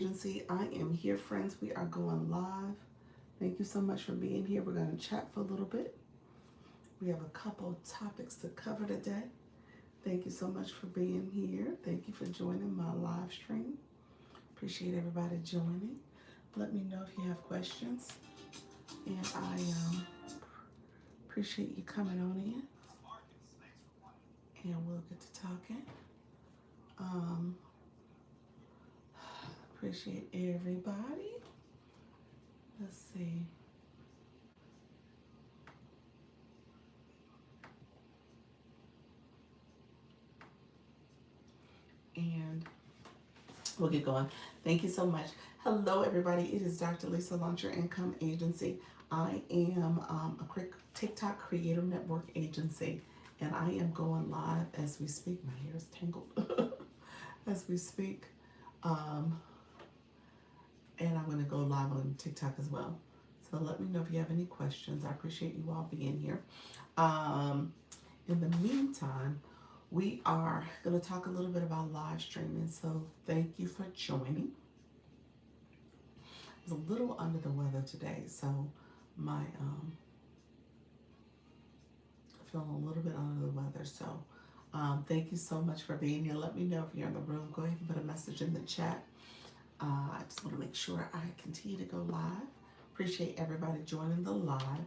Agency. I am here, friends. We are going live. Thank you so much for being here. We're going to chat for a little bit. We have a couple topics to cover today. Thank you so much for being here. Thank you for joining my live stream. Appreciate everybody joining. Let me know if you have questions. And I appreciate you coming on in. And we'll get to talking. Um, appreciate everybody. Let's see. And we'll get going. Thank you so much. Hello, everybody. It is Dr. Lisa, Launch Your Income Agency. I am a quick TikTok Creator Network agency, and I am going live as we speak. My hair is tangled as we speak. Um, and I'm going to go live on TikTok as well. So let me know if you have any questions. I appreciate you all being here. In the meantime, we are going to talk a little bit about live streaming. So thank you for joining. I was a little under the weather today, so my feeling a little bit under the weather. So thank you so much for being here. Let me know if you're in the room. Go ahead and put a message in the chat. I just want to make sure I continue to go live. Appreciate everybody joining the live.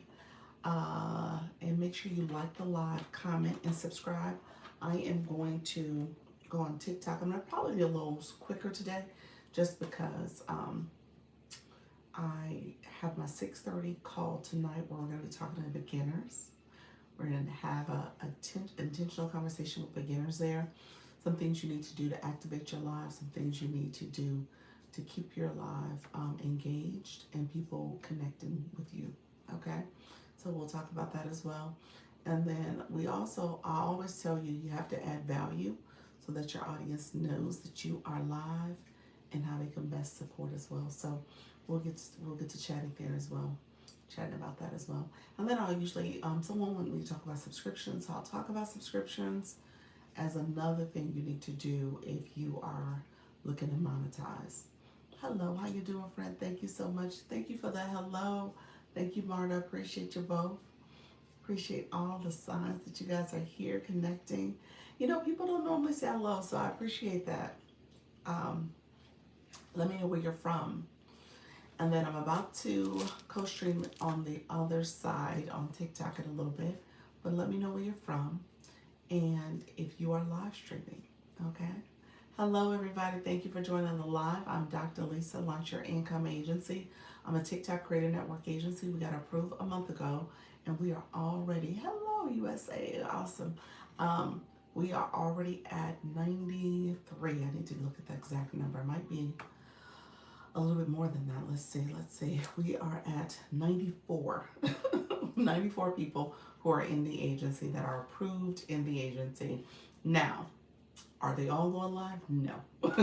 And make sure you like the live, comment, and subscribe. I am going to go on TikTok. I'm going to probably be a little quicker today just because I have my 6:30 call tonight where we're going to be talking to beginners. We're going to have a intentional conversation with beginners there. Some things you need to do to activate your live, some things you need to do to keep your live engaged and people connecting with you, okay? So we'll talk about that as well. And then I always tell you, you have to add value so that your audience knows that you are live and how they can best support as well. So we'll get to chatting there as well, chatting about that as well. And then I'll usually, someone wanted me to talk about subscriptions, so I'll talk about subscriptions as another thing you need to do if you are looking to monetize. Hello, how you doing, friend? Thank you so much. Thank you for that. Hello. Thank you, Marta. Appreciate you both. Appreciate all the signs that you guys are here connecting. You know, people don't normally say hello, so I appreciate that. Um, Let me know where you're from. And then I'm about to co-stream on the other side on TikTok in a little bit. But let me know where you're from and if you are live streaming, okay? Hello, everybody. Thank you for joining the live. I'm Dr. Lisa, Launch Your Income Agency. I'm a TikTok Creator Network agency. We got approved a month ago, and we are already, hello, USA, awesome. We are already at 93. I need to look at the exact number. It might be a little bit more than that. Let's see. We are at 94. 94 people who are in the agency that are approved in the agency. Now, are they all going live? No. But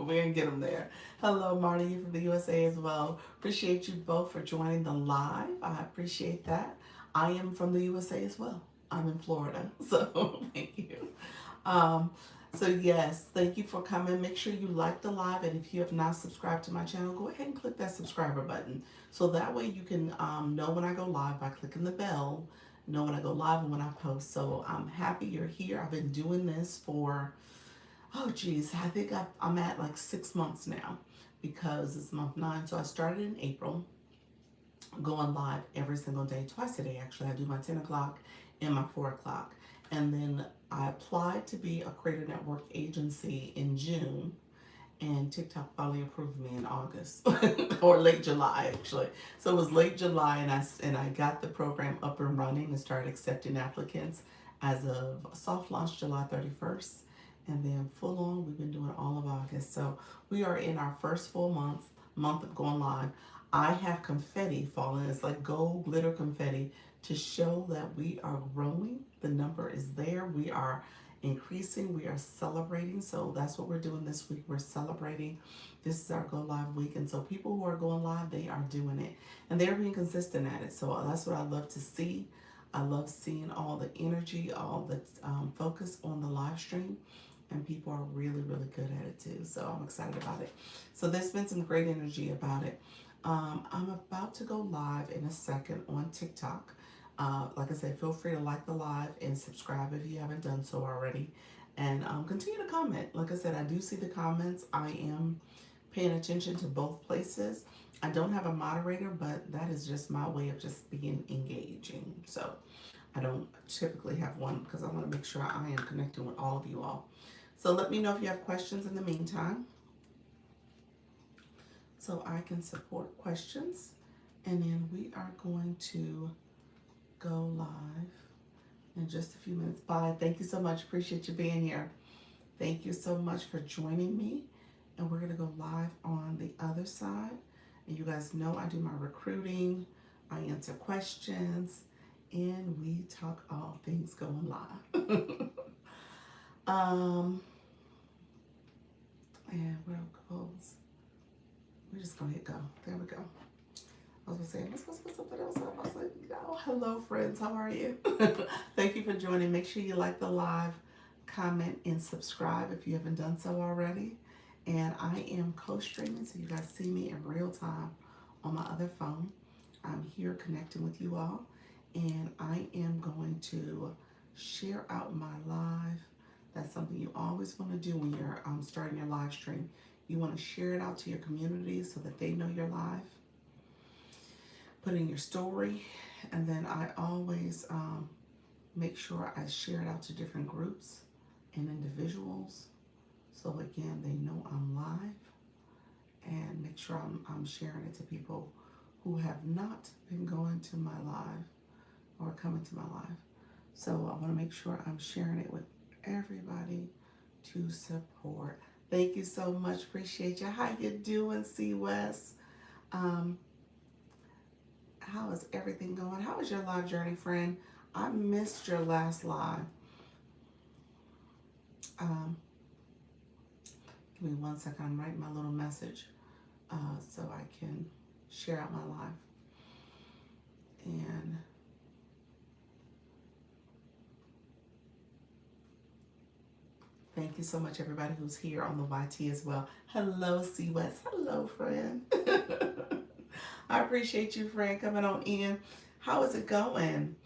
we're going to get them there. Hello, Marty, you from the USA as well. Appreciate you both for joining the live. I appreciate that. I am from the USA as well. I'm in Florida, so thank you. So yes, thank you for coming. Make sure you like the live, and if you have not subscribed to my channel, go ahead and click that subscriber button. So that way you can know when I go live by clicking the bell, know when I go live and when I post. So I'm happy you're here. I've been doing this for, oh geez, I think I'm at like 6 months now because it's month 9. So I started in April, going live every single day, twice a day actually. I do my 10 o'clock and my 4 o'clock. And then I applied to be a Creator Network agency in June, and TikTok finally approved me in August or late July actually. So it was late July, and I got the program up and running and started accepting applicants as of soft launch July 31st, and then full on we've been doing all of August. So we are in our first full month of going live. I have confetti falling. It's like gold glitter confetti to show that we are growing. The number is there. We are increasing. We are celebrating. So that's what we're doing this week. We're celebrating. This is our go live week. And so people who are going live, they are doing it. And they're being consistent at it. So that's what I love to see. I love seeing all the energy, all the focus on the live stream. and people are really, really good at it too. So I'm excited about it. So there's been some great energy about it. I'm about to go live in a second on TikTok. Like I said, feel free to like the live and subscribe if you haven't done so already. And continue to comment. Like I said, I do see the comments. I am paying attention to both places. I don't have a moderator, but that is just my way of just being engaging. So I don't typically have one because I want to make sure I am connecting with all of you all. So let me know if you have questions in the meantime, so I can support questions. And then we are going to go live in just a few minutes. Bye. Thank you so much. Appreciate you being here. Thank you so much for joining me. And we're going to go live on the other side. And you guys know I do my recruiting, I answer questions, and we talk all things going live. And where it goes, we're just going to hit go. There we go. I was going to say, am I supposed to put something else up? I was like, no. Hello, friends. How are you? Thank you for joining. Make sure you like the live, comment, and subscribe if you haven't done so already. And I am co-streaming, so you guys see me in real time on my other phone. I'm here connecting with you all. And I am going to share out my live. That's something you always want to do when you're starting your live stream. You want to share it out to your community so that they know you're live. Put in your story, and then I always make sure I share it out to different groups and individuals. So again, they know I'm live, and make sure I'm sharing it to people who have not been going to my live or coming to my live. So I want to make sure I'm sharing it with everybody to support. Thank you so much. Appreciate you. How you doing, C West? How is everything going? How is your live journey, friend? I missed your last live. Give me 1 second. I'm writing my little message so I can share out my live. And thank you so much, everybody who's here on the YT as well. Hello, C West. Hello, friend. I appreciate you, friend, coming on in. How is it going?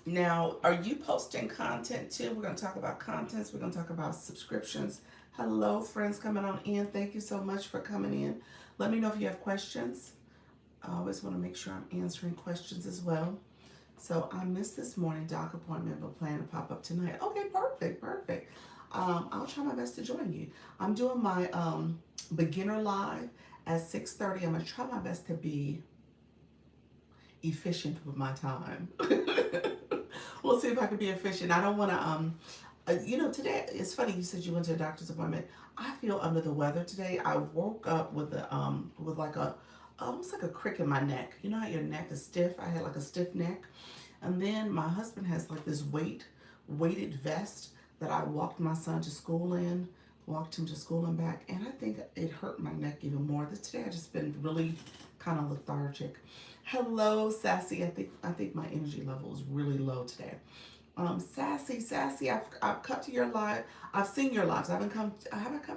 Now, are you posting content too? We're going to talk about contents. We're going to talk about subscriptions. Hello, friends coming on in. Thank you so much for coming in. Let me know if you have questions. I always want to make sure I'm answering questions as well. So I missed this morning doc appointment, but plan to pop up tonight. Okay, perfect. I'll try my best to join you. I'm doing my beginner live at 6:30. I'm going to try my best to be efficient with my time. We'll see if I can be efficient. I don't want to, today, it's funny you said you went to a doctor's appointment. I feel under the weather today. I woke up with almost like a crick in my neck. You know how your neck is stiff? I had like a stiff neck. And then my husband has like this weighted vest that I walked my son to school in, walked him to school and back. And I think it hurt my neck even more. Today I've just been really kind of lethargic. Hello, Sassy. I think my energy level is really low today. Sassy, I've come to your live. I've seen your lives. I haven't come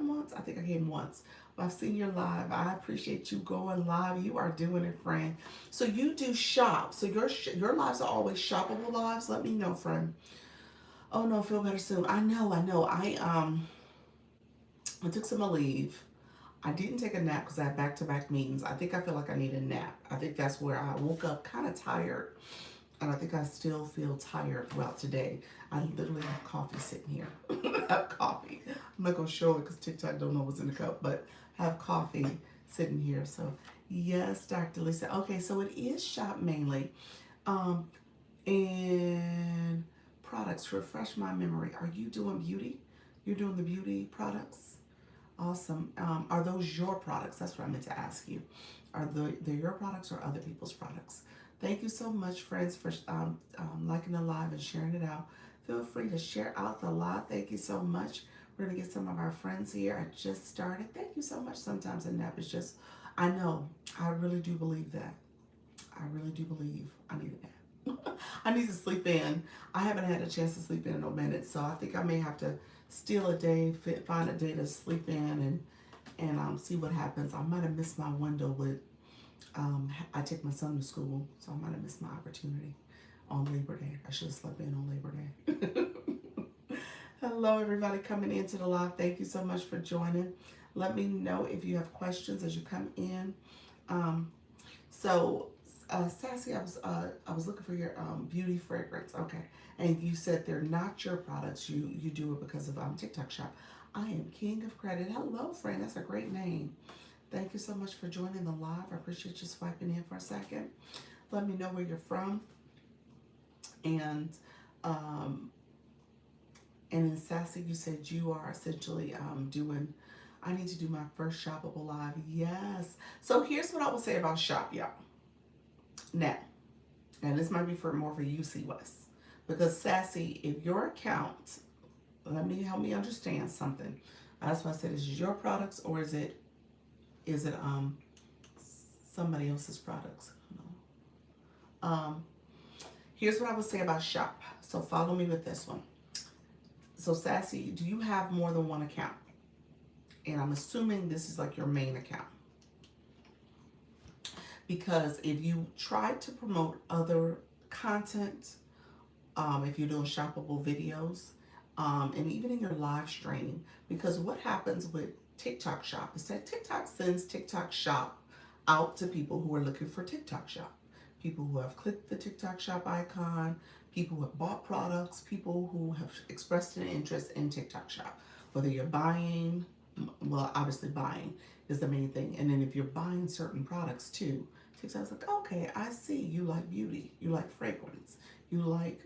once. I think I came once. But I've seen your live. I appreciate you going live. You are doing it, friend. So you do shop. So your lives are always shoppable lives. Let me know, friend. Oh no, feel better soon. I know. I took some leave. I didn't take a nap because I had back-to-back meetings. I think I feel like I need a nap. I think that's where I woke up kind of tired. And I think I still feel tired throughout today. I literally have coffee sitting here. I have coffee. I'm not going to show it because TikTok don't know what's in the cup. But I have coffee sitting here. So, yes, Dr. Lisa. Okay, so it is shop mainly. And products. To refresh my memory. Are you doing beauty? You're doing the beauty products? Awesome. Are those your products? That's what I meant to ask you. Are they your products or other people's products? Thank you so much, friends, for liking the live and sharing it out. Feel free to share out the live. Thank you so much. We're going to get some of our friends here. I just started. Thank you so much. Sometimes a nap is just, I know, I really do believe that. I really do believe I need a nap. I need to sleep in. I haven't had a chance to sleep in a minute, so I think I may have to steal a day, find a day to sleep in, and see what happens. I might have missed my window with. I take my son to school, so I might have missed my opportunity on Labor Day. I should have slept in on Labor Day. Hello, everybody coming into the live. Thank you so much for joining. Let me know if you have questions as you come in. Um, so, Sassy, I was looking for your beauty fragrance. Okay, and you said they're not your products. You do it because of TikTok Shop. I am King of Credit. Hello, friend. That's a great name. Thank you so much for joining the live. I appreciate you swiping in for a second. Let me know where you're from. Um, and in Sassy, you said you are essentially doing. I need to do my first shoppable live. Yes. So here's what I will say about shop, y'all. Now, and this might be for more for you, C West, because Sassy, if your account, help me understand something. That's why I said, is it your products or is it somebody else's products? Um, Here's what I would say about shop. So follow me with this one. So Sassy, do you have more than one account? And I'm assuming this is like your main account. Because if you try to promote other content, if you're doing shoppable videos, and even in your live stream, because what happens with TikTok Shop is that TikTok sends TikTok Shop out to people who are looking for TikTok Shop. People who have clicked the TikTok Shop icon, people who have bought products, people who have expressed an interest in TikTok Shop. Whether you're buying, well, obviously buying is the main thing. And then if you're buying certain products too, TikTok's like, okay, I see you like beauty, you like fragrance, you like,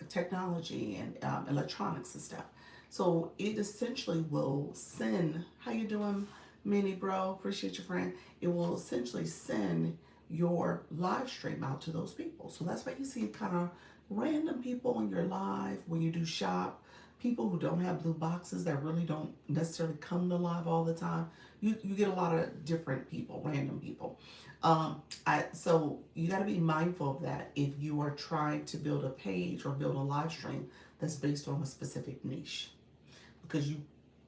technology and electronics and stuff. So it essentially will send, how you doing, Minnie bro? Appreciate your friend. It will essentially send your live stream out to those people. So that's why you see kind of random people on your live when you do shop, people who don't have blue boxes that really don't necessarily come to live all the time. You get a lot of different people, random people. So you got to be mindful of that if you are trying to build a page or build a live stream that's based on a specific niche, because you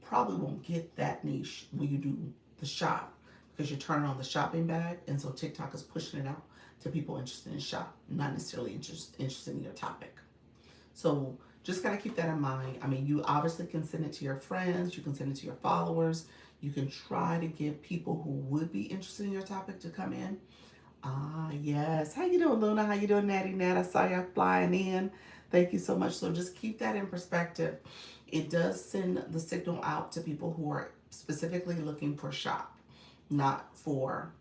probably won't get that niche when you do the shop, because you're turning on the shopping bag, and so TikTok is pushing it out to people interested in shop, not necessarily interested in your topic. So just gotta keep that in mind. I mean, you obviously can send it to your friends, you can send it to your followers, you can try to get people who would be interested in your topic to come in. Ah, yes. How you doing, Luna? How you doing, Natty Nat? I saw you flying in. Thank you so much. So just keep that in perspective. It does send the signal out to people who are specifically looking for shop, not for,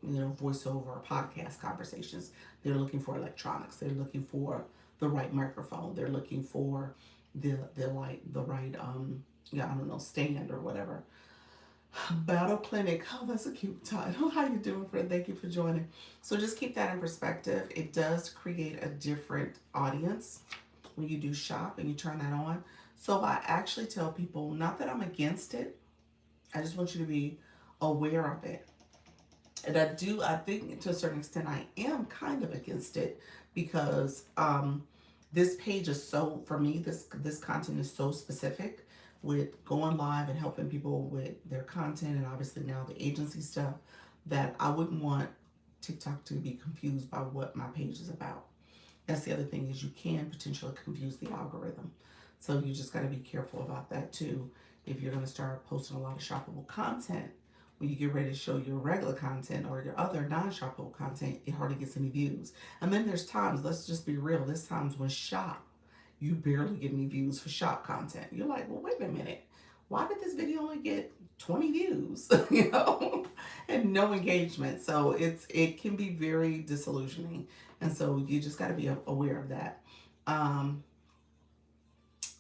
voiceover or podcast conversations. They're looking for electronics. They're looking for the right microphone. They're looking for the right stand or whatever. Battle Clinic. Oh, that's a cute title. How you doing, friend? Thank you for joining. So just keep that in perspective. It does create a different audience when you do shop and you turn that on. So I actually tell people, not that I'm against it, I just want you to be aware of it. And I think to a certain extent, I am kind of against it, because this page is so, for me, this content is so specific with going live and helping people with their content, and obviously now the agency stuff, that I wouldn't want TikTok to be confused by what my page is about. That's the other thing, is you can potentially confuse the algorithm. So you just got to be careful about that too. If you're going to start posting a lot of shoppable content, when you get ready to show your regular content or your other non-shoppable content, it hardly gets any views. And then there's times, let's just be real, there's times when shop, you barely get any views for shop content. You're like, well, wait a minute. Why did this video only get 20 views, and no engagement? So it can be very disillusioning. And so you just got to be aware of that.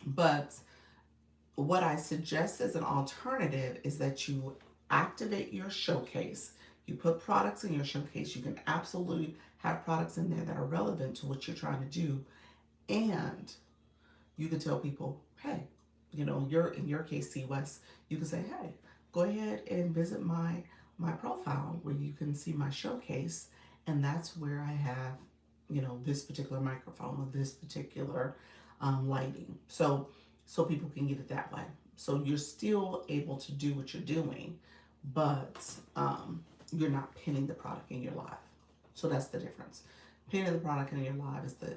But what I suggest as an alternative is that you activate your showcase. You put products in your showcase. You can absolutely have products in there that are relevant to what you're trying to do. And you can tell people, hey, in your case, C West, you can say, hey, go ahead and visit my profile where you can see my showcase, And that's where I have, this particular microphone or this particular lighting. So people can get it that way. So you're still able to do what you're doing, but you're not pinning the product in your live. So that's the difference. Pinning the product in your live is the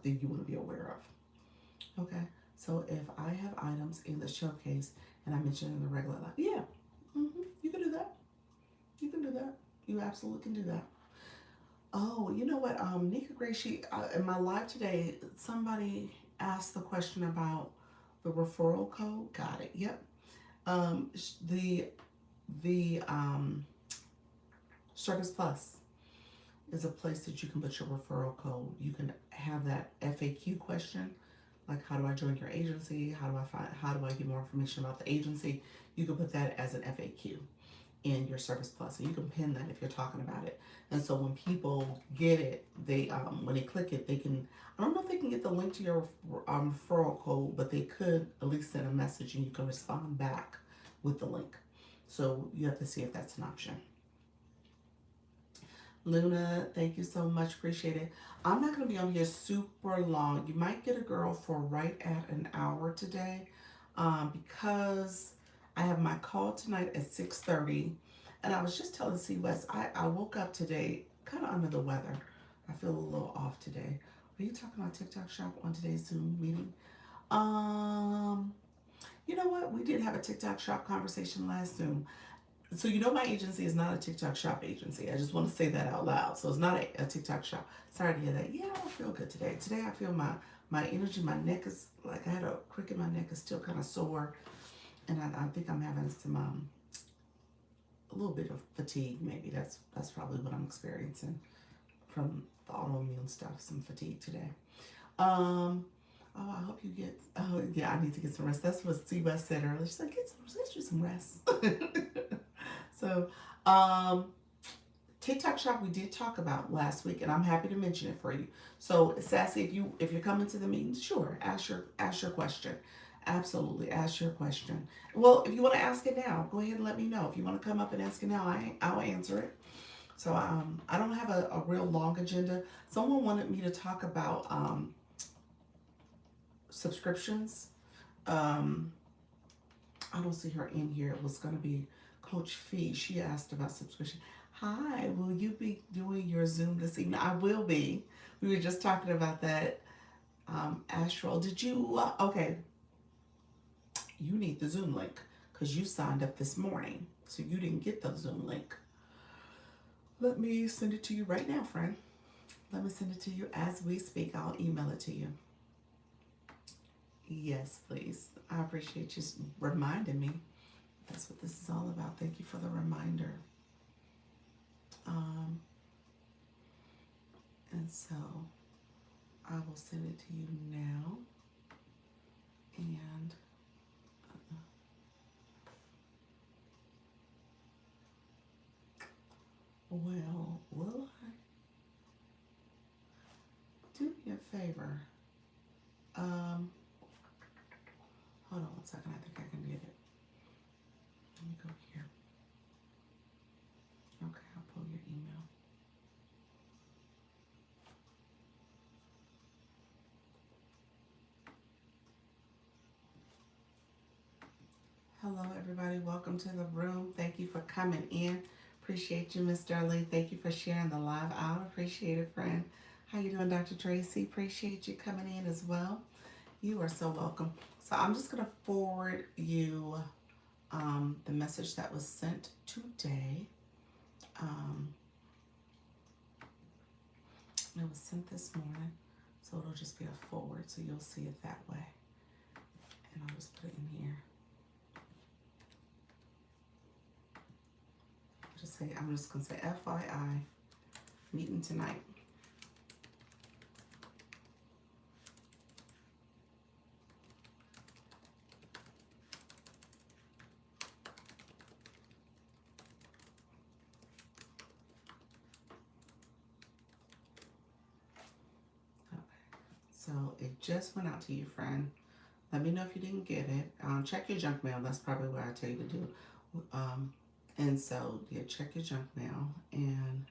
thing you want to be aware of. Okay. So if I have items in the showcase and I mention in the regular live, yeah, you can do that. You can do that. You absolutely can do that. Oh, you know what? Nika Gray, in my live today, somebody asked the question about the referral code. Got it. Yep. The Service Plus is a place that you can put your referral code. You can have that FAQ question, like how do I join your agency? How do I get more information about the agency? You can put that as an FAQ in your Service Plus, and you can pin that if you're talking about it. And so when people get it, they when they click it, they can. I don't know if they can get the link to your referral code, but they could at least send a message, and you can respond back with the link. So you have to see if that's an option. Luna, thank you so much. Appreciate it. I'm not going to be on here super long. You might get a girl for right at an hour today, because I have my call tonight at 6:30. And I was just telling C West, I woke up today kind of under the weather. I feel a little off today. Are you talking about TikTok shop on today's Zoom meeting? You know what? We did have a TikTok shop conversation last Zoom. So my agency is not a TikTok shop agency. I just want to say that out loud. So it's not a TikTok shop. Sorry to hear that. Yeah, I don't feel good today. Today I feel my energy, my neck is like I had a crick in my neck, is still kind of sore, and I think I'm having some a little bit of fatigue. Maybe that's probably what I'm experiencing from the autoimmune stuff. Some fatigue today. Oh, I hope you get. Oh, yeah, I need to get some rest. That's what C West said earlier. She's like, get you some rest. So, TikTok shop we did talk about last week, and I'm happy to mention it for you. So, Sassy, if you're coming to the meeting, sure, ask your question. Absolutely, ask your question. Well, if you want to ask it now, go ahead and let me know. If you want to come up and ask it now, I'll answer it. So, I don't have a real long agenda. Someone wanted me to talk about subscriptions. I don't see her in here. It was going to be Coach Fee. She asked about subscription. Hi, will you be doing your Zoom this evening? I will be. We were just talking about that. Astral, did you? Okay, you need the Zoom link because you signed up this morning, so you didn't get the Zoom link. Let me send it to you right now, friend. Let me send it to you as we speak. I'll email it to you. Yes, please. I appreciate you reminding me. That's what this is all about. Thank you for the reminder. And so I will send it to you now. And well, will I? Do me a favor. Hold on one second. I think I can get it. Let me go here. Okay, I'll pull your email. Hello, everybody. Welcome to the room. Thank you for coming in. Appreciate you, Miss Darlene. Thank you for sharing the live out. Appreciate it, friend. How you doing, Dr. Tracy? Appreciate you coming in as well. You are so welcome. So I'm just going to forward you the message that was sent today. It was sent this morning, so it'll just be a forward, so you'll see it that way. And I'll just put it in here. I'm just going to say FYI, meeting tonight. So it just went out to you, friend. Let me know if you didn't get it. Check your junk mail. That's probably what I tell you to do. And so, yeah, check your junk mail. And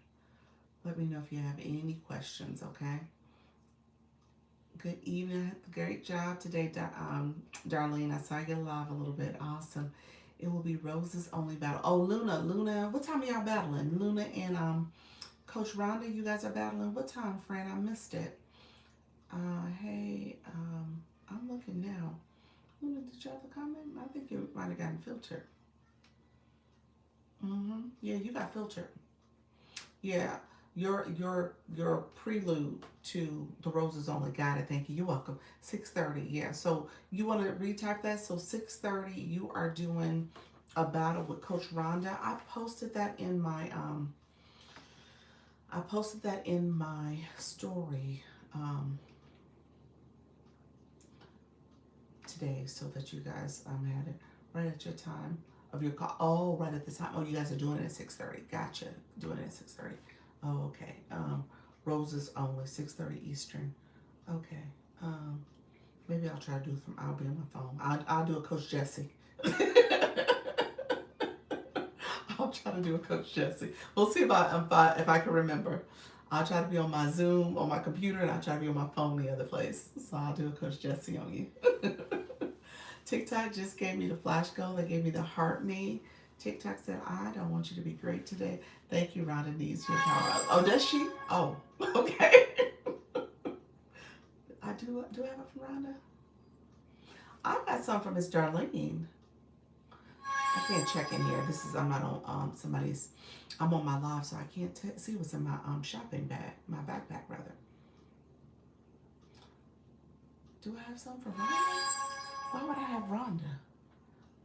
Let me know if you have any questions, okay? Good evening. Great job today, Darlene. I saw you live a little bit. Awesome. It will be Rose's only battle. Oh, Luna. What time are y'all battling? Luna and Coach Rhonda, you guys are battling. What time, friend? I missed it. Hey, I'm looking now. Luna, did you have a comment? I think it might have gotten filtered. Yeah, you got filtered. Yeah, your prelude to the Roses Only. Got it. Thank you. You're welcome. 6:30. Yeah. So you want to retype that? So 6:30. You are doing a battle with Coach Rhonda. I posted that in my story today so that you guys had it right at your time of your call. Oh, right at the time. Oh, you guys are doing it at 6:30. Gotcha. Doing it at 6:30. Oh, okay. Roses Only, 6:30 Eastern. Okay. Maybe I'll try to do it from. I'll be on my phone. I'll do a Coach Jesse. I'll try to do a Coach Jesse. We'll see if I can remember. I'll try to be on my Zoom on my computer, and I'll try to be on my phone the other place. So I'll do a Coach Jesse on you. TikTok just gave me the flash goal. They gave me the heart me. TikTok said, I don't want you to be great today. Thank you, Rhonda needs your power up. Oh, does she? Oh, okay. I do I have it from Rhonda? I got some from Miss Darlene. I can't check in here. I'm not on somebody's, I'm on my live, so I can't see what's in my shopping bag, my backpack rather. Do I have some for Rhonda? Why would I have Rhonda?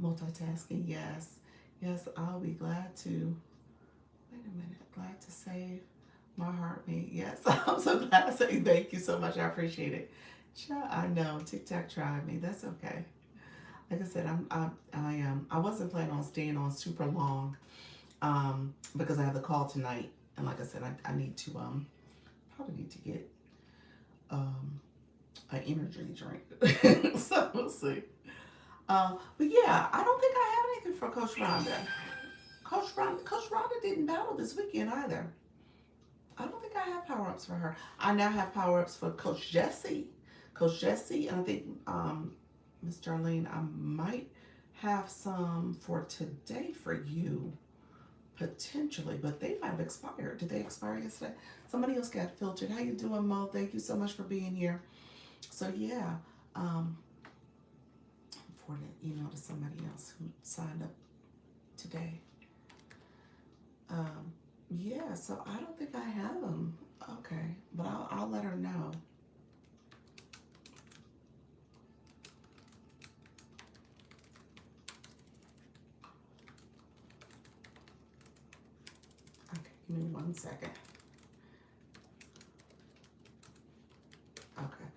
Multitasking, yes. Yes, I'll be glad to. Wait a minute. Glad to save my heartbeat. Yes, I'm so glad to say thank you so much. I appreciate it. I know TikTok tried me. That's okay. Like I said, I wasn't planning on staying on super long, because I have the call tonight, and like I said, I need to probably need to get an energy drink. So we'll see. But yeah, I don't think I have anything for Coach Rhonda. Coach Rhonda didn't battle this weekend either. I don't think I have power ups for her. I now have power ups for Coach Jesse. Coach Jesse, and I think Miss Darlene, I might have some for today for you, potentially, but they might have expired. Did they expire yesterday? Somebody else got filtered. How you doing, Mo? Thank you so much for being here. So yeah, for the email to somebody else who signed up today. Yeah, so I don't think I have them. Okay, but I'll let her know. Okay, give me 1 second. Okay.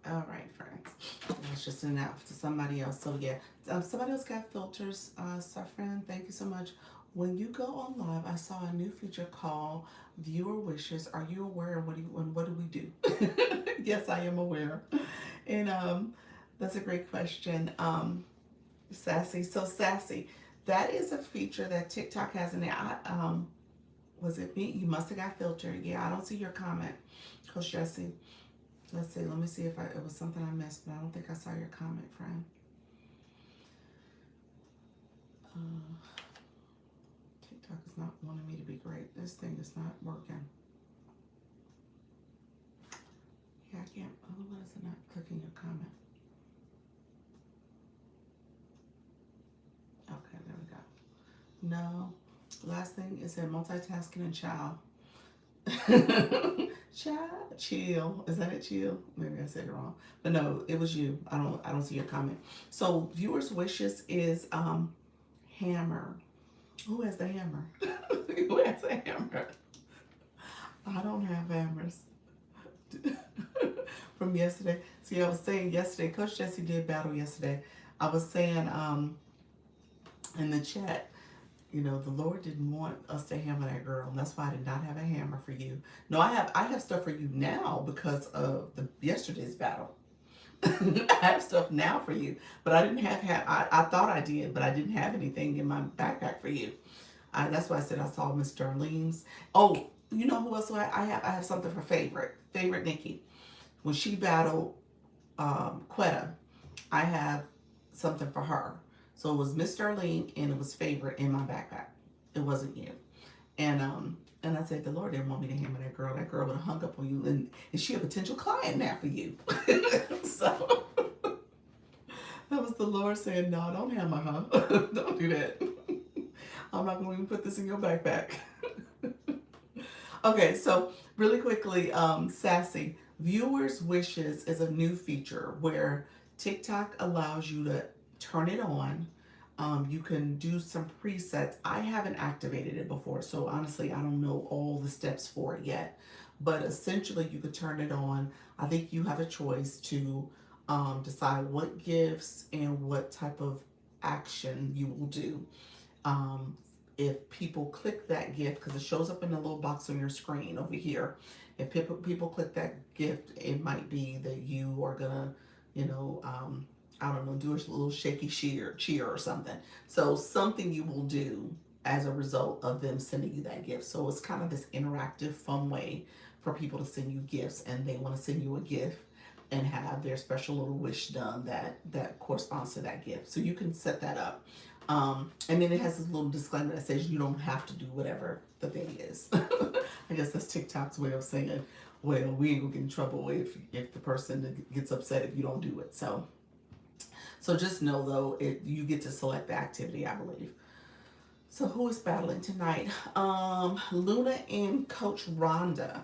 All right, friends. That's just enough to somebody else. So yeah, somebody else got filters. Safran, thank you so much. When you go on live, I saw a new feature called Viewer Wishes. Are you aware? What do we do? Yes, I am aware. And that's a great question. Sassy. So Sassy, that is a feature that TikTok has in there. Was it me? You must have got filtered. Yeah, I don't see your comment, Coach Jesse. Let's see. Let me see if it was something I missed, but I don't think I saw your comment, friend. TikTok is not wanting me to be great. This thing is not working. Yeah, I can't. Oh, why is it not clicking your comment? Okay, there we go. No. Last thing is said multitasking and child. Chill. Is that it? Chill. Maybe I said it wrong, but no, it was you. I don't see your comment. So viewers' wishes is hammer. Who has the hammer? Who has a hammer? I don't have hammers. From yesterday. See, I was saying yesterday, Coach Jesse did battle yesterday. I was saying in the chat, you know, the Lord didn't want us to hammer that girl, and that's why I did not have a hammer for you. No, I have stuff for you now because of yesterday's battle. I have stuff now for you, but I didn't have I thought I did, but I didn't have anything in my backpack for you. That's why I said I saw Miss Darlene's. Oh, You know who else I have? I have something for favorite Nikki. When she battled Quetta, I have something for her. So it was Miss Darlene and it was favorite in my backpack. It wasn't you. And I said the Lord didn't want me to hammer that girl. That girl would have hung up on you, and is she a potential client now for you? So that was the Lord saying, no, don't hammer her. Don't do that. I'm not going to even put this in your backpack. Okay, so really quickly, Sassy, viewers' wishes is a new feature where TikTok allows you to turn it on. You can do some presets. I haven't activated it before, so honestly, I don't know all the steps for it yet. But essentially, you could turn it on. I think you have a choice to decide what gifts and what type of action you will do. Um, if people click that gift, because it shows up in the little box on your screen over here, if people click that gift, it might be that you are gonna, you know, I don't know, do a little shaky cheer or something. So something you will do as a result of them sending you that gift. So it's kind of this interactive, fun way for people to send you gifts, and they want to send you a gift and have their special little wish done that corresponds to that gift. So you can set that up. And then it has this little disclaimer that says you don't have to do whatever the thing is. I guess that's TikTok's way of saying, well, we ain't gonna get in trouble if the person gets upset if you don't do it. So just know though, you get to select the activity, I believe. So who is battling tonight? Luna and Coach Rhonda.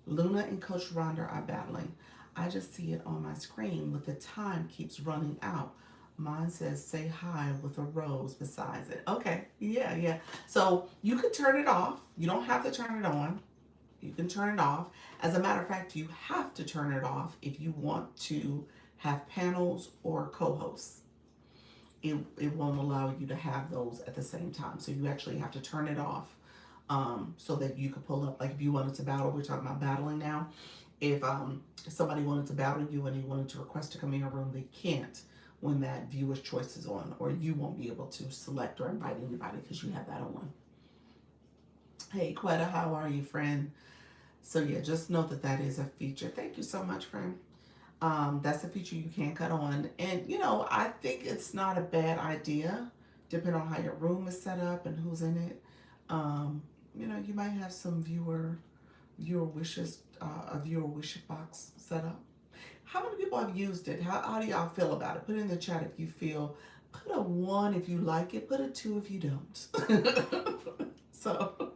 Luna and Coach Rhonda are battling. I just see it on my screen, but the time keeps running out. Mine says say hi with a rose besides it. Okay, yeah. So you could turn it off. You don't have to turn it on. You can turn it off. As a matter of fact, you have to turn it off if you want to have panels or co-hosts. It won't allow you to have those at the same time. So you actually have to turn it off so that you could pull up. Like if you wanted to battle, we're talking about battling now. If somebody wanted to battle you and they wanted to request to come in your room, they can't when that viewer's choice is on, or you won't be able to select or invite anybody because you have that on. Hey Quetta, how are you, friend? So yeah, just know that that is a feature. Thank you so much, friend. That's a feature you can cut on, and you know, I think it's not a bad idea, depending on how your room is set up and who's in it. You know, you might have some viewer wishes, a viewer wish box set up. How many people have used it? How do y'all feel about it? Put it in the chat if you feel. Put a 1 if you like it. Put a 2 if you don't. So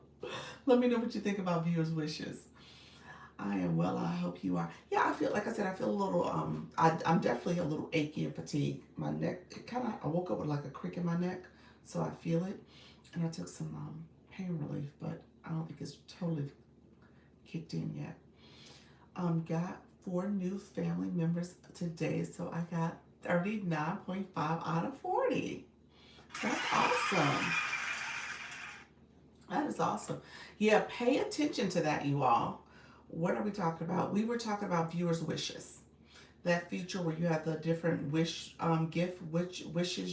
let me know what you think about viewers' wishes. I am well. I hope you are. Yeah, I feel, like I said, I feel a little, I'm definitely a little achy and fatigued. My neck, I woke up with like a crick in my neck, so I feel it. And I took some pain relief, but I don't think it's totally kicked in yet. Got 4 new family members today, so I got 39.5 out of 40. That's awesome. That is awesome. Yeah, pay attention to that, you all. What are we talking about? We were talking about viewers' wishes. That feature where you have the different wishes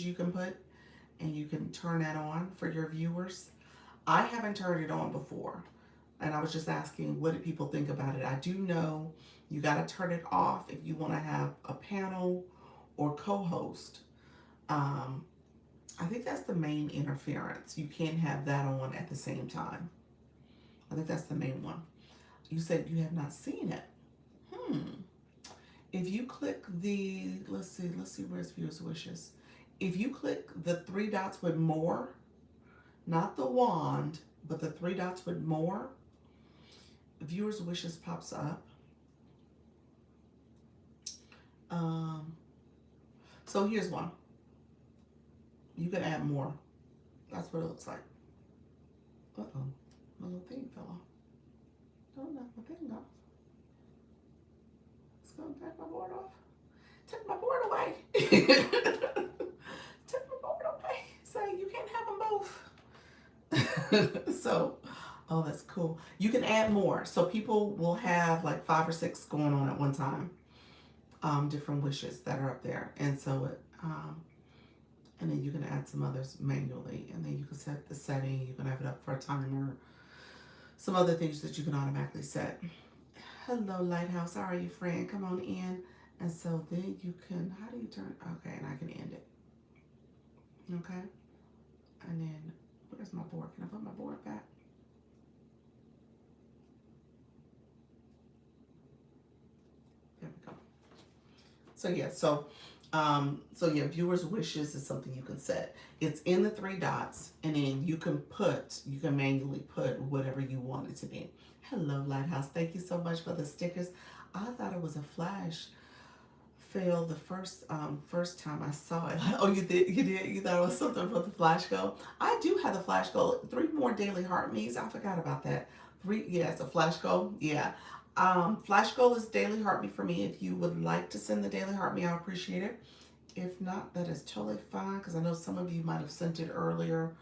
you can put, and you can turn that on for your viewers. I haven't turned it on before, and I was just asking, what do people think about it? I do know you got to turn it off if you want to have a panel or co-host. I think that's the main interference. You can't have that on at the same time. I think that's the main one. You said you have not seen it. If you click the, let's see, where's viewers wishes. If you click the 3 dots with more, not the wand, but the 3 dots with more, viewers wishes pops up. So here's one. You can add more. That's what it looks like. Uh-oh, my little thing fell off. Don't knock my thing off. It's gonna take my board off. Take my board away. Take my board away. Say you can't have them both. So, oh, that's cool. You can add more. So people will have like 5 or 6 going on at one time. Different wishes that are up there. And so it, and then you can add some others manually, and then you can set the setting. You can have it up for a timer. some other things that you can automatically set. Hello, Lighthouse. How are you, friend? Come on in. And so then you can, how do you turn? Okay, and I can end it. Okay. And then, where's my board? Can I put my board back? There we go. So yeah, so yeah, viewers' wishes is something you can set. It's in the three dots, and then you can manually put whatever you want it to be. Hello, Lighthouse. Thank you so much for the stickers. I thought it was a flash fail the first time I saw it. Oh, you did? You did? You thought it was something for the flash goal? I do have the flash goal. 3 more daily heart meets. I forgot about that. 3, yeah, it's a flash goal. Yeah. Flash goal is daily heartbeat for me. If you would like to send the daily heartbeat, I appreciate it. If not, that is totally fine, because I know some of you might have sent it earlier.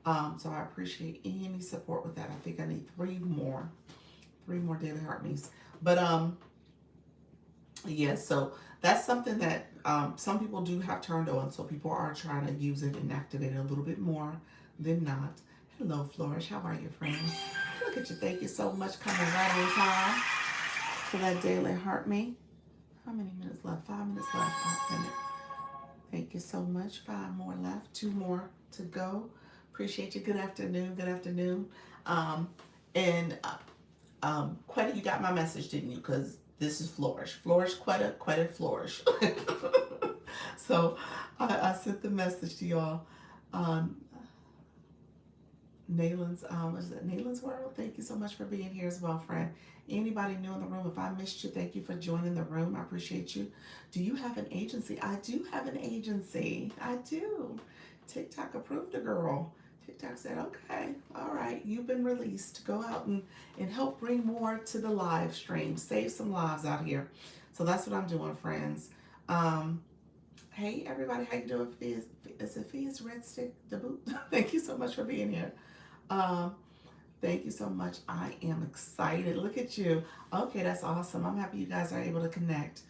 So I appreciate any support with that. I think I need 3 more daily heartbeats. But yeah, so that's something that some people do have turned on. So people are trying to use it and activate it a little bit more than not. Hello, Flourish. How are you, friend? Look at you. Thank you so much, coming right on time for that daily heart me. How many minutes left? 5 minutes left. Thank you so much. 5 more left. 2 more to go. Appreciate you. Good afternoon. Good afternoon. Quetta, you got my message, didn't you? Because this is Flourish. Flourish, Quetta, Quetta, Flourish. So I sent the message to y'all. Nayland's, is it Nayland's World? Thank you so much for being here as well, friend. Anybody new in the room, if I missed you, thank you for joining the room. I appreciate you. Do you have an agency? I do have an agency. I do. TikTok approved a girl. TikTok said, okay, all right, you've been released. Go out and help bring more to the live stream. Save some lives out here. So that's what I'm doing, friends. Hey, everybody, how you doing? Is it Fia's Red Stick debut? Thank you so much for being here. Thank you so much. I am excited. Look at you. Okay, that's awesome. I'm happy you guys are able to connect.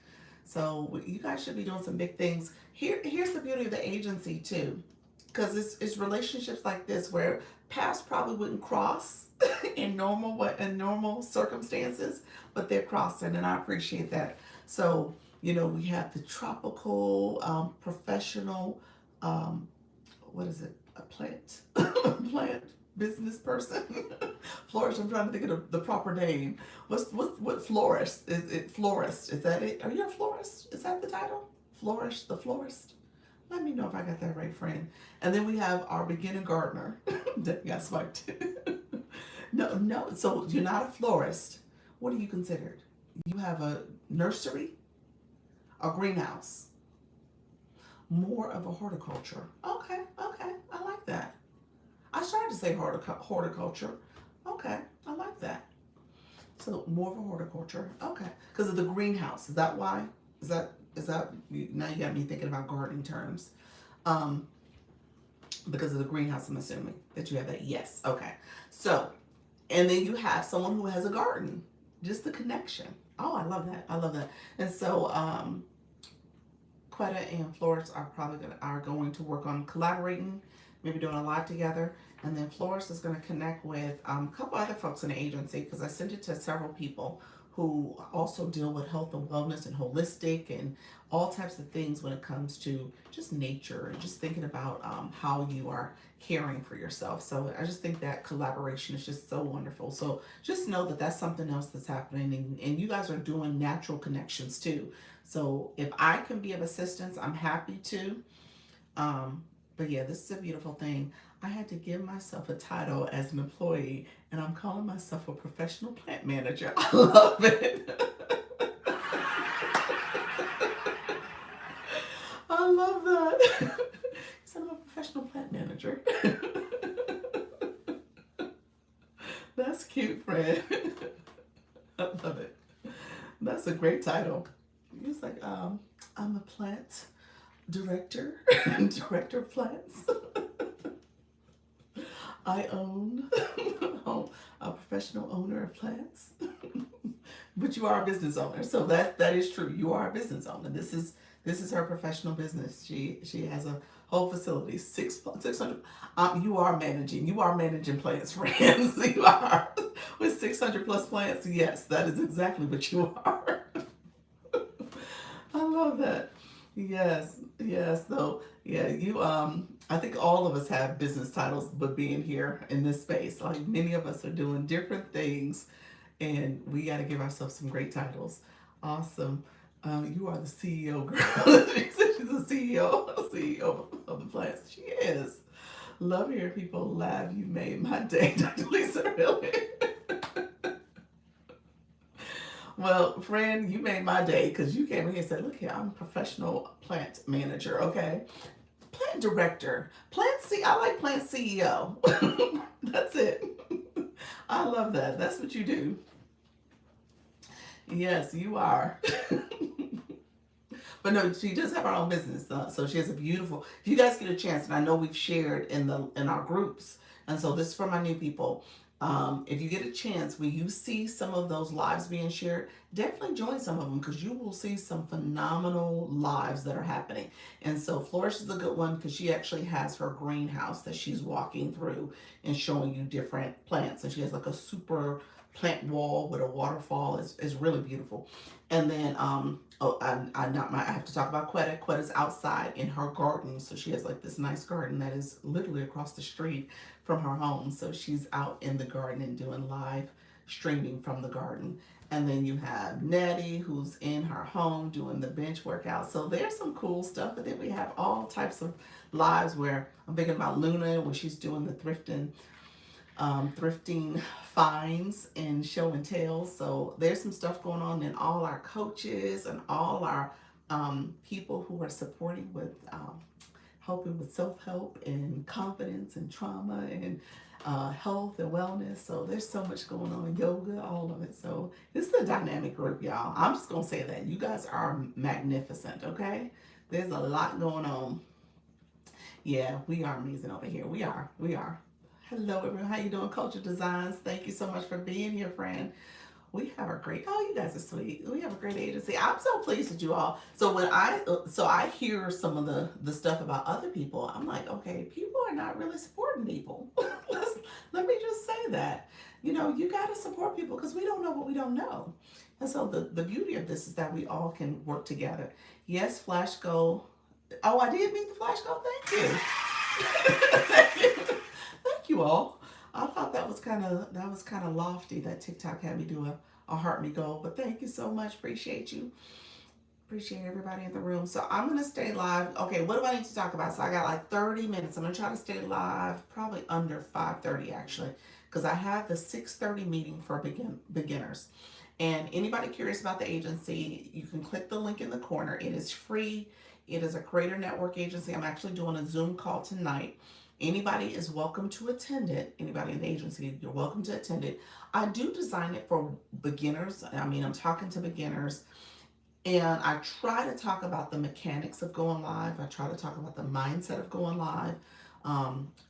So you guys should be doing some big things. Here's the beauty of the agency too, because it's relationships like this where paths probably wouldn't cross in normal circumstances, but they're crossing, and I appreciate that. So we have the tropical professional. What is it? A plant business person. Florist. I'm trying to think of the proper name. What florist? Is it florist? Is that it? Are you a florist? Is that the title? Flourish, the florist. Let me know if I got that right, friend. And then we have our beginner gardener. That got swiped. No. So you're not a florist. What are you considered? You have a nursery, a greenhouse, more of a horticulture. Okay. I like that. I started to say horticulture. Okay, I like that. So more of a horticulture. Okay, because of the greenhouse. Is that why? Is that now you got me thinking about gardening terms. Because of the greenhouse, I'm assuming that you have that. Yes. Okay. So, and then you have someone who has a garden. Just the connection. Oh, I love that. And so, Quetta and Florence are going to work on collaborating, maybe doing a live together. And then Florence is going to connect with a couple other folks in the agency, because I sent it to several people who also deal with health and wellness and holistic and all types of things when it comes to just nature and just thinking about how you are caring for yourself. So I just think that collaboration is just so wonderful. So just know that that's something else that's happening, and you guys are doing natural connections too. So if I can be of assistance, I'm happy to. But yeah, this is a beautiful thing. I had to give myself a title as an employee, and I'm calling myself a professional plant manager. I love it. I love that. So I'm a professional plant manager. That's cute, friend. I love it. That's a great title. It's like, I'm a plant director, director of plants. I own a professional owner of plants. But you are a business owner, so that is true. You are a business owner. This This is her professional business. She has a whole facility, 600. You are managing. You are managing plants, friends. You are with 600 plus plants. Yes, that is exactly what you are. I love that. Yes, yes. So yeah, you I think all of us have business titles, but being here in this space, like many of us are doing different things, and we got to give ourselves some great titles. Awesome. You are the CEO, girl. She said she's the CEO of the plants. She is. Love hearing people laugh. You made my day, Dr. Lisa. Really. Well, friend, you made my day because you came in here and said, look here, I'm a professional plant manager, okay? Plant director. I like plant CEO. That's it. I love that. That's what you do. Yes, you are. But no, she does have her own business, so she has a beautiful. If you guys get a chance, and I know we've shared in our groups, and so this is for my new people. If you get a chance, when you see some of those lives being shared, definitely join some of them because you will see some phenomenal lives that are happening. And so Flourish is a good one because she actually has her greenhouse that she's walking through and showing you different plants, and she has like a super plant wall with a waterfall. Is really beautiful. And then oh, I have to talk about Quetta. Quetta's outside in her garden, so she has like this nice garden that is literally across the street from her home. So she's out in the garden and doing live streaming from the garden. And then you have Nettie, who's in her home doing the bench workout. So there's some cool stuff. But then we have all types of lives where I'm thinking about Luna when she's doing the thrifting finds and show and tell. So there's some stuff going on in all our coaches and all our people who are supporting with helping with self-help and confidence and trauma and health and wellness. So there's so much going on, yoga, all of it. So this is a dynamic group, y'all. I'm just gonna say that you guys are magnificent. Okay, there's a lot going on. Yeah, we are amazing over here. We are. Hello, everyone. How you doing, Culture Designs? Thank you so much for being here, friend. We have a great. Oh, you guys are sweet. We have a great agency. I'm so pleased with you all. So when I hear some of the stuff about other people, I'm like, okay, people are not really supporting people. Let me just say that. You got to support people because we don't know what we don't know. And so the beauty of this is that we all can work together. Yes, Flash Go. Oh, I did meet the Flash Go. Thank you. Thank you. Thank you all. I thought that was kind of lofty that TikTok had me do a heart me goal, but thank you so much. Appreciate you. Appreciate everybody in the room. So I'm gonna stay live. Okay, what do I need to talk about? So I got like 30 minutes. I'm gonna try to stay live, probably under 5:30 actually, because I have the 6:30 meeting for beginners. And anybody curious about the agency, you can click the link in the corner. It is free. It is a creator network agency. I'm actually doing a Zoom call tonight. Anybody is welcome to attend it. Anybody in the agency, you're welcome to attend it. I do design it for beginners. I mean, I'm talking to beginners, and I try to talk about the mechanics of going live. I try to talk about the mindset of going live.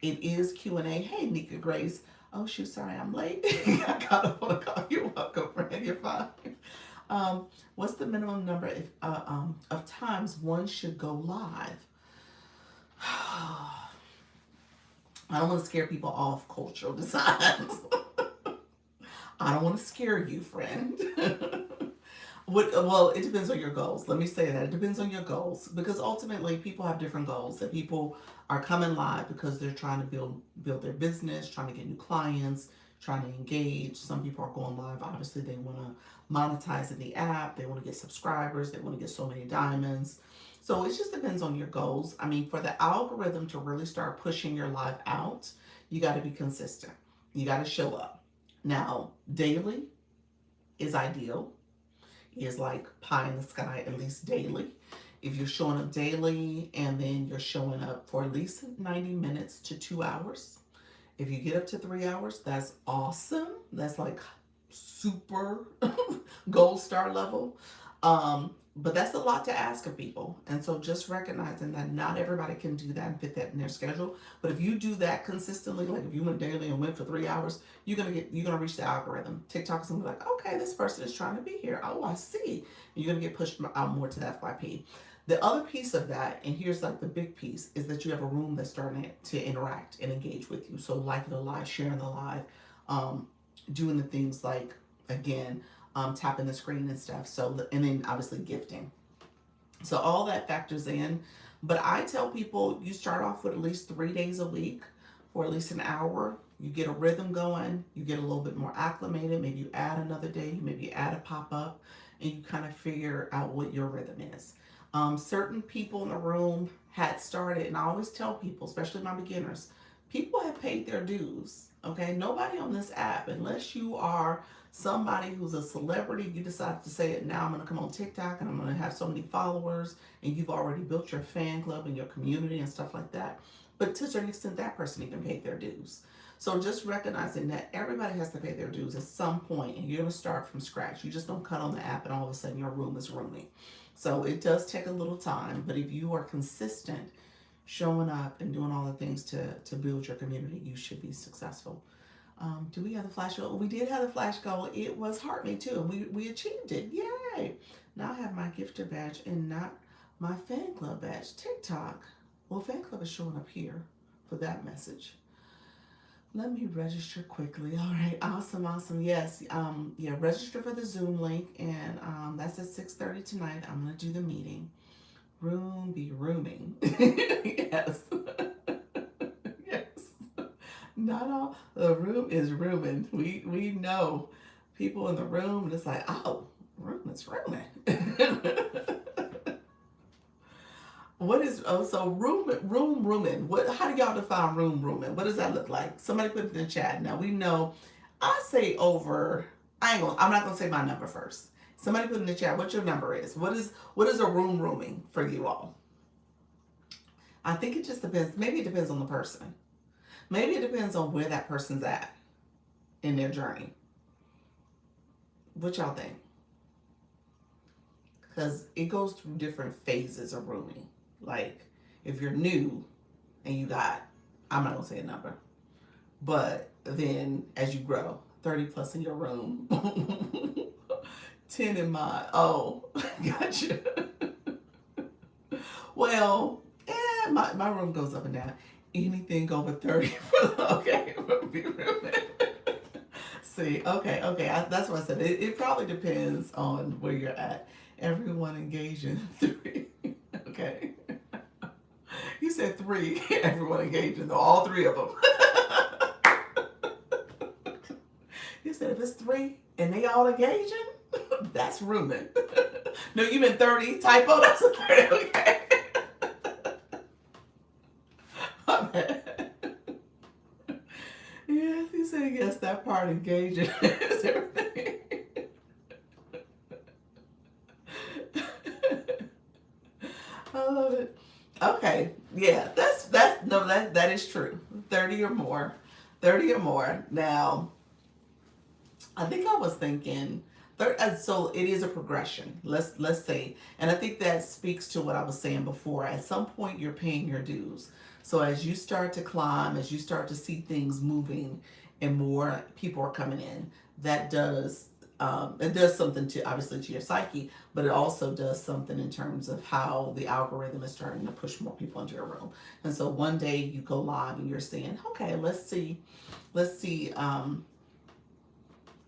It is Q&A. Hey, Nika Grace. Oh, shoot, sorry, I'm late. I got up on a call. You're welcome, friend. You're fine. What's the minimum number of times one should go live? I don't want to scare people off cultural designs. I don't want to scare you, friend. Well, it depends on your goals. Let me say that. It depends on your goals because ultimately people have different goals. And people are coming live because they're trying to build their business, trying to get new clients, trying to engage. Some people are going live. Obviously, they want to monetize in the app. They want to get subscribers. They want to get so many diamonds. So it just depends on your goals. I mean, for the algorithm to really start pushing your live out, you got to be consistent. You got to show up. Now, daily is ideal. Is like pie in the sky, at least daily. If you're showing up daily and then you're showing up for at least 90 minutes to 2 hours. If you get up to 3 hours, that's awesome. That's like super gold star level. But that's a lot to ask of people. And so just recognizing that not everybody can do that and fit that in their schedule. But if you do that consistently, like if you went daily and went for 3 hours, you're gonna reach the algorithm. TikTok's gonna be like, okay, this person is trying to be here. Oh, I see. And you're gonna get pushed out more to the FYP. The other piece of that, and here's like the big piece, is that you have a room that's starting to interact and engage with you. So liking the live, sharing the live, um, doing the things like, again, tapping the screen and stuff. So, and then obviously gifting. So all that factors in. But I tell people you start off with at least 3 days a week for at least an hour. You get a rhythm going, you get a little bit more acclimated. Maybe you add another day, maybe you add a pop up, and you kind of figure out what your rhythm is. Certain people in the room had started, and I always tell people, especially my beginners, people have paid their dues. Okay, nobody on this app, unless you are somebody who's a celebrity, you decide to say it now. I'm going to come on TikTok and I'm going to have so many followers, and you've already built your fan club and your community and stuff like that. But to a certain extent, that person even paid their dues. So just recognizing that everybody has to pay their dues at some point, and you're going to start from scratch. You just don't cut on the app and all of a sudden your room is rooming. So it does take a little time, but if you are consistent, showing up and doing all the things to build your community, you should be successful. Do we have the flash goal? We did have the flash goal. It was heartening too. We achieved it. Yay! Now I have my gifter badge and not my fan club badge. TikTok. Well, fan club is showing up here for that message. Let me register quickly. All right, awesome, awesome. Yes, yeah, register for the Zoom link, and that's at 6:30 tonight. I'm gonna do the meeting. Room be rooming. Yes. Yes. Not all the room is rooming. We know people in the room, and it's like, oh, room is rooming. What is so rooming? What? How do y'all define rooming? What does that look like? Somebody put it in the chat. Now we know. I say over. I'm not gonna say my number first. Somebody put in the chat what your number is. What is a rooming for you all? I think it just depends. Maybe it depends on the person. Maybe it depends on where that person's at in their journey. What y'all think? Because it goes through different phases of rooming. Like if you're new and you got, I'm not gonna say a number, but then as you grow, 30 plus in your room, 10 in mine. Oh, gotcha. Well, my room goes up and down. Anything over 30, okay, be rooming. See, okay. That's what I said. It probably depends on where you're at. Everyone engaged in 3. Okay. You said 3. Everyone engaged in all 3 of them. You said if it's 3 and they all engaging, that's rooming. No, you meant 30. Typo. That's a 30. Okay. My bad. Yes, he said yes. That part engaging is everything. I love it. Okay, yeah, that is true. 30 or more. 30 or more. Now, I think I was thinking so it is a progression. Let's say, and I think that speaks to what I was saying before. At some point you're paying your dues. So as you start to climb, as you start to see things moving and more people are coming in, that does it does something to obviously to your psyche, but it also does something in terms of how the algorithm is starting to push more people into your room. And so one day you go live and you're saying, okay, let's see,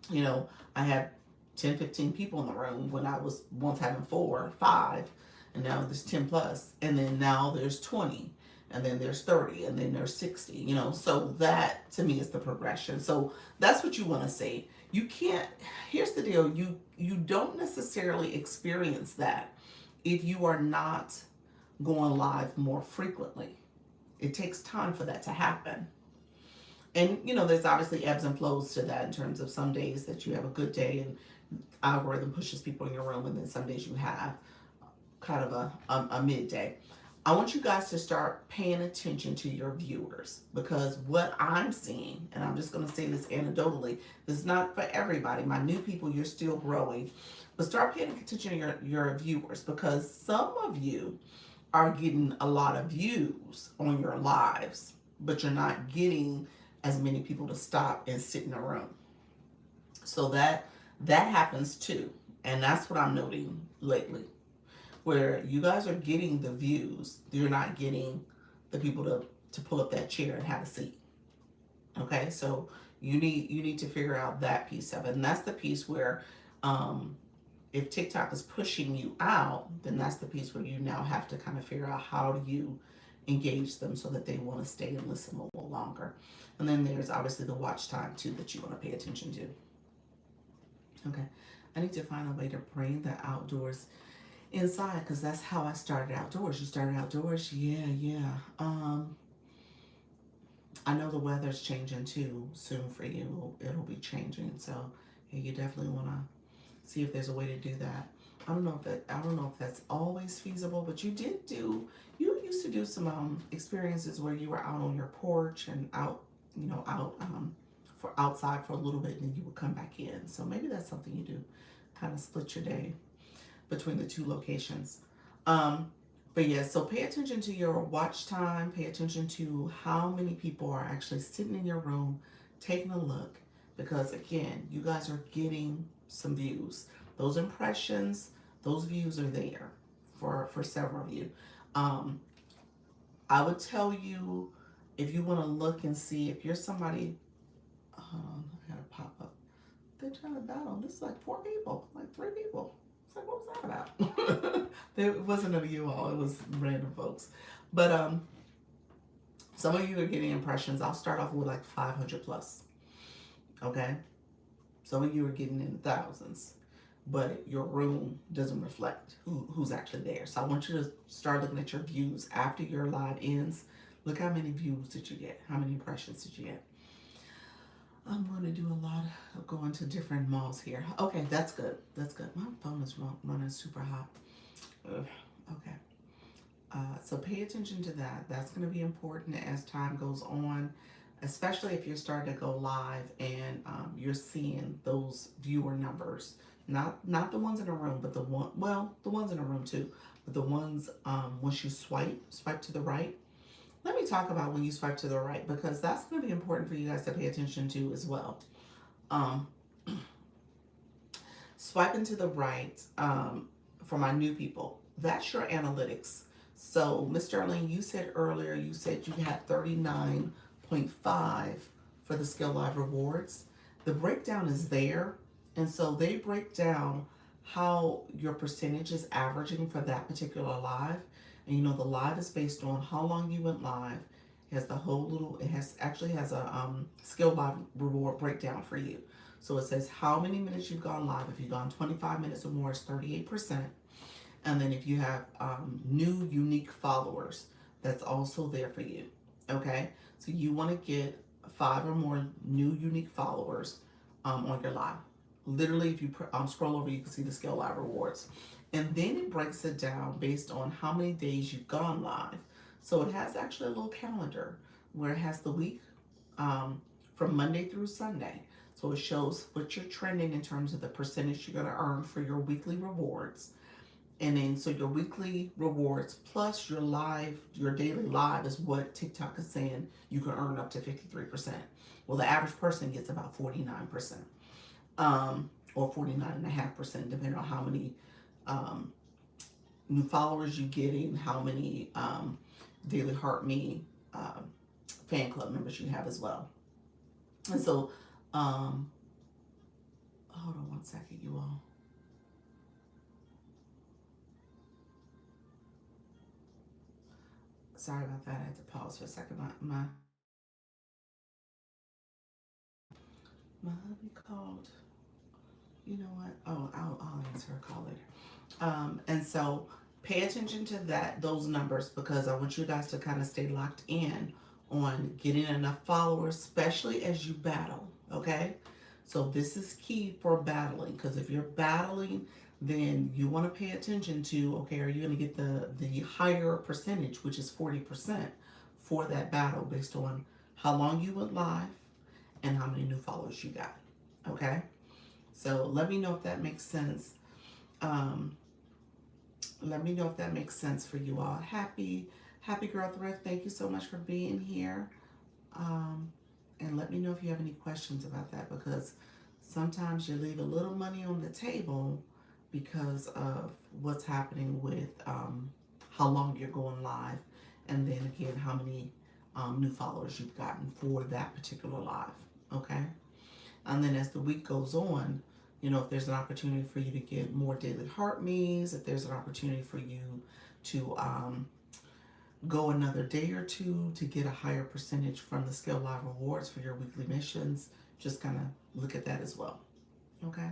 you know, I had 10, 15 people in the room when I was once having 4, 5, and now there's 10 plus, and then now there's 20, and then there's 30, and then there's 60, you know, so that to me is the progression. So that's what you want to see. You can't, here's the deal, you don't necessarily experience that if you are not going live more frequently. It takes time for that to happen. And you know, there's obviously ebbs and flows to that in terms of some days that you have a good day and algorithm pushes people in your room, and then some days you have kind of a midday. I want you guys to start paying attention to your viewers, because what I'm seeing, and I'm just going to say this anecdotally, this is not for everybody. My new people, you're still growing, but start paying attention to your viewers, because some of you are getting a lot of views on your lives, but you're not getting as many people to stop and sit in a room. So that happens too, and that's what I'm noting lately. where you guys are getting the views, you're not getting the people to pull up that chair and have a seat. Okay, so you need to figure out that piece of it, and that's the piece where um, if TikTok is pushing you out, then that's the piece where you now have to kind of figure out how do you engage them so that they want to stay and listen a little longer. And then there's obviously the watch time too that you want to pay attention to. Okay, I need to find a way to bring the outdoors inside because that's how I started outdoors. You started outdoors, yeah, yeah. I know the weather's changing too soon for you. It'll be changing, so yeah, you definitely want to see if there's a way to do that. I don't know if that's always feasible, but you used to do some experiences where you were out on your porch and out, out for outside for a little bit, and then you would come back in. So maybe that's something you do, kind of split your day between the two locations. Um, but yeah, so pay attention to your watch time. Pay attention to how many people are actually sitting in your room, taking a look, because again, you guys are getting some views. Those impressions, those views are there for several of you. Um, I would tell you if you want to look and see if you're somebody. I got a pop up. They're trying to battle. This is like 4 people, like 3 people. It's like, what was that about? It wasn't of you all. It was random folks. But some of you are getting impressions. I'll start off with like 500 plus. Okay. Some of you are getting in the thousands, but your room doesn't reflect who's actually there. So I want you to start looking at your views after your live ends. Look how many views did you get? How many impressions did you get? I'm going to do a lot of going to different malls here. Okay, that's good. That's good. My phone is running super hot. Ugh, okay. So pay attention to that. That's going to be important as time goes on, especially if you're starting to go live and you're seeing those viewer numbers. Not the ones in the room, but the ones in the room too, but the ones once you swipe to the right. Let me talk about when you swipe to the right because that's going to be important for you guys to pay attention to as well. Um, Swiping to the right for my new people, that's your analytics. So, Ms. Sterling, you said earlier, you said you had 39.5 for the Skill Live rewards. The breakdown is there. And so they break down how your percentage is averaging for that particular live. And the live is based on how long you went live. It has the whole little, it has actually has a Skill Live reward breakdown for you. So it says how many minutes you've gone live. If you've gone 25 minutes or more, it's 38%. And then if you have new unique followers, that's also there for you. Okay, so you want to get 5 or more new unique followers on your live. Literally, if you scroll over, you can see the Skill Live rewards. And then it breaks it down based on how many days you've gone live. So it has actually a little calendar where it has the week from Monday through Sunday. So it shows what you're trending in terms of the percentage you're going to earn for your weekly rewards. And then so your weekly rewards plus your daily live is what TikTok is saying you can earn up to 53%. Well, the average person gets about 49%, or 49.5%, depending on how many new followers you getting, how many Daily Heart Me fan club members you have as well. And so, hold on one second, you all. Sorry about that. I had to pause for a second. My hubby called. You know what? Oh, I'll answer a call later. And so pay attention to those numbers because I want you guys to kind of stay locked in on getting enough followers, especially as you battle. Okay, so this is key for battling because if you're battling, then you want to pay attention to, okay, are you going to get the higher percentage, which is 40% for that battle based on how long you went live and how many new followers you got. Okay, so let me know if that makes sense. Let me know if that makes sense for you all. Happy Girl Thrift, thank you so much for being here. And let me know if you have any questions about that because sometimes you leave a little money on the table because of what's happening with how long you're going live, and then again, how many new followers you've gotten for that particular live. Okay. And then as the week goes on, if there's an opportunity for you to get more daily heart me's, if there's an opportunity for you to go another day or two to get a higher percentage from the Scale Live rewards for your weekly missions, just kind of look at that as well. Okay.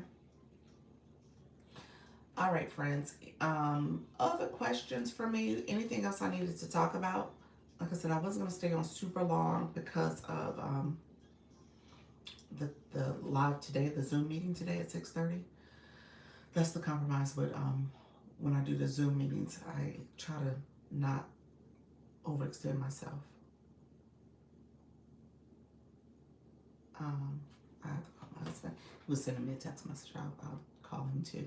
All right, friends. Other questions for me? Anything else I needed to talk about? Like I said, I wasn't going to stay on super long because of the live today, the Zoom meeting today at 6:30. That's the compromise. But when I do the Zoom meetings, I try to not overextend myself. I have to call my husband. He was sending me a text message. I'll call him too.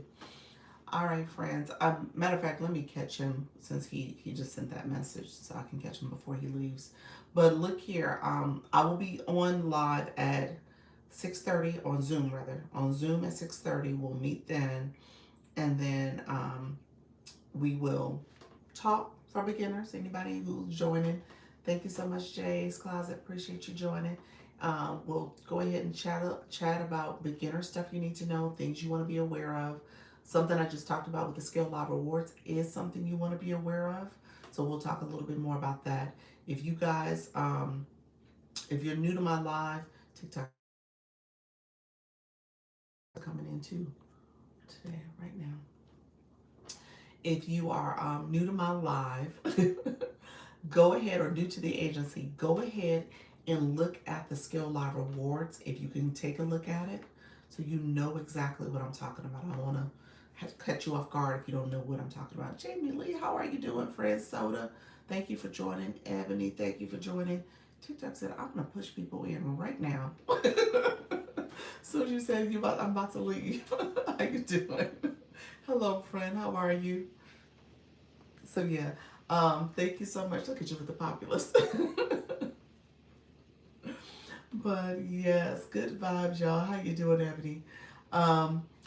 All right, friends. Matter of fact, let me catch him since he just sent that message, so I can catch him before he leaves. But look here, I will be on live at 6:30 on Zoom, rather on Zoom at 6:30. We'll meet then, and then we will talk for beginners. Anybody who's joining, thank you so much, Jay's Closet. Appreciate you joining. We'll go ahead and chat about beginner stuff you need to know, things you want to be aware of. Something I just talked about with the Scale Live Rewards is something you want to be aware of. So we'll talk a little bit more about that. If you guys, if you're new to my live, TikTok is coming in too today, right now. If you are new to my live, go ahead, or new to the agency, go ahead and look at the Scale Live Rewards if you can take a look at it so you know exactly what I'm talking about. I don't want to cut you off guard if you don't know what I'm talking about. Jamie Lee, how are you doing? Fred Soda, thank you for joining. Ebony, thank you for joining. TikTok said, I'm going to push people in right now. So as you said, I'm about to leave. How you doing? Hello, friend. How are you? So yeah, thank you so much. Look at you with the populist. But yes, good vibes, y'all. How you doing, Ebony?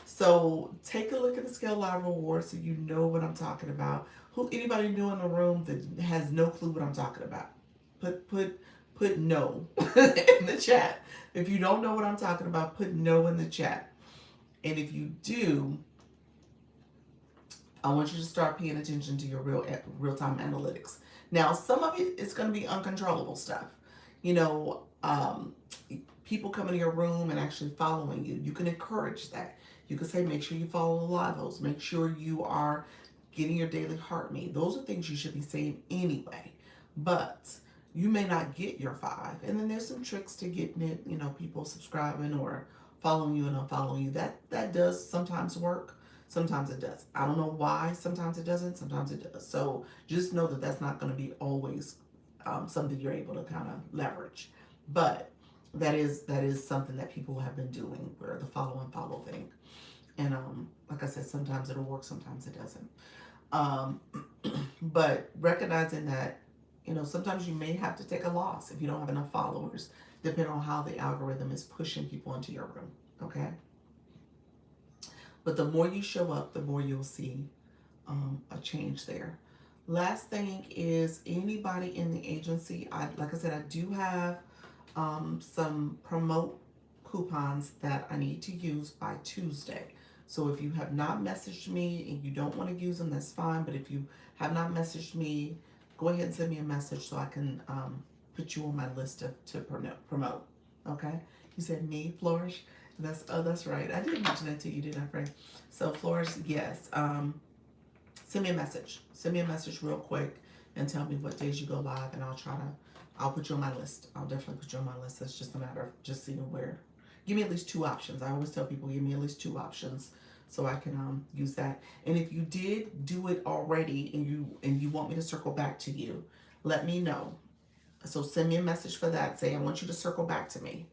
So take a look at the Scale Live Award so you know what I'm talking about. Anybody new in the room that has no clue what I'm talking about? Put no in the chat. If you don't know what I'm talking about, put no in the chat. And if you do, I want you to start paying attention to your real-time analytics. Now, some of it is going to be uncontrollable stuff. People come into your room and actually following you. You can encourage that. You can say, make sure you follow the live. Make sure you are getting your daily heart rate. Those are things you should be saying anyway. But you may not get your 5. And then there's some tricks to getting it, people subscribing or following you and unfollowing you. That does sometimes work. Sometimes it does. I don't know why. Sometimes it doesn't. Sometimes it does. So just know that that's not going to be always something you're able to kind of leverage. But that is something that people have been doing, where the follow and follow thing. And like I said, sometimes it'll work, sometimes it doesn't. But recognizing that, sometimes you may have to take a loss if you don't have enough followers, depending on how the algorithm is pushing people into your room. Okay. But the more you show up, the more you'll see a change there. Last thing is, anybody in the agency, like I said, I do have some promote coupons that I need to use by Tuesday. So if you have not messaged me and you don't want to use them, that's fine. But if you have not messaged me, go ahead and send me a message so I can put you on my list to promote. Okay? You said me, Flourish? That's right. I did mention that to you, didn't I, Frank? So Flourish, yes. Send me a message. Send me a message real quick and tell me what days you go live, and I'll put you on my list. I'll definitely put you on my list. It's just a matter of just seeing where. Give me at least 2 options. I always tell people, give me at least 2 options so I can use that. And if you did do it already and you want me to circle back to you, let me know. So send me a message for that. Say, I want you to circle back to me.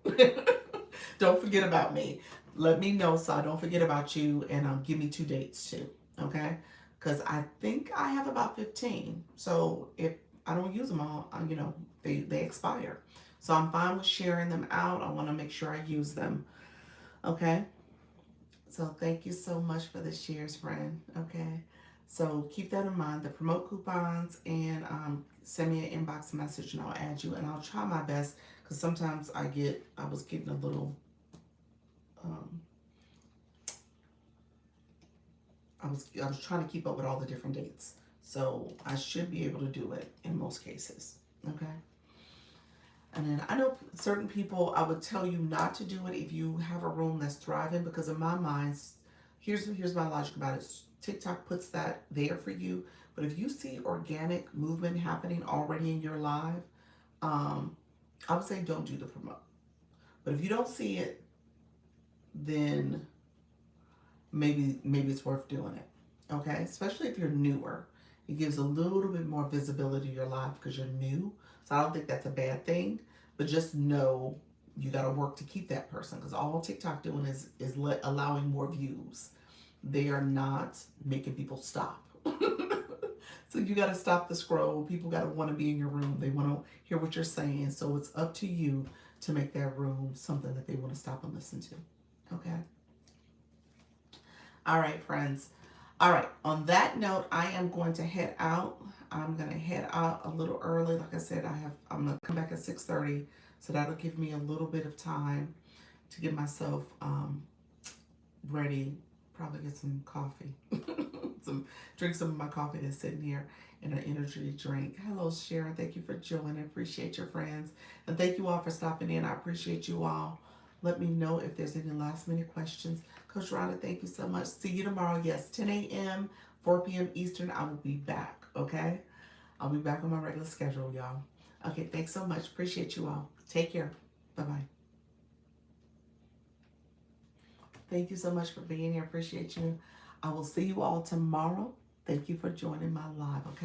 Don't forget about me. Let me know so I don't forget about you, and give me 2 dates too. Okay? Because I think I have about 15. So if I don't use them all, they expire. So I'm fine with sharing them out. I want to make sure I use them. Okay? So thank you so much for the shares, friend. Okay. So keep that in mind. The promote coupons and send me an inbox message and I'll add you and I'll try my best because sometimes I was getting a little, um, I was trying to keep up with all the different dates. So I should be able to do it in most cases. Okay. And then I know certain people, I would tell you not to do it if you have a room that's thriving because in my mind, here's my logic about it. TikTok puts that there for you, but if you see organic movement happening already in your live, um, I would say don't do the promote. But if you don't see it, then maybe it's worth doing it. Okay, especially if you're newer, it gives a little bit more visibility to your life because you're new. So I don't think that's a bad thing, but just know you got to work to keep that person because all TikTok doing is allowing more views. They are not making people stop. So you got to stop the scroll. People got to want to be in your room. They want to hear what you're saying. So it's up to you to make that room something that they want to stop and listen to. Okay. All right, friends. All right. On that note, I am going to head out. I'm going to head out a little early. Like I said, I'm going to come back at 6:30, so that'll give me a little bit of time to get myself ready. Probably get some coffee, drink some of my coffee that's sitting here and an energy drink. Hello, Sharon. Thank you for joining. Appreciate your friends, and thank you all for stopping in. I appreciate you all. Let me know if there's any last minute questions. Coach Rhonda, thank you so much. See you tomorrow. Yes, 10 a.m., 4 p.m. Eastern. I will be back. Okay, I'll be back on my regular schedule, y'all. Okay, thanks so much. Appreciate you all. Take care. Bye bye. Thank you so much for being here. Appreciate you. I will see you all tomorrow. Thank you for joining my live. Okay.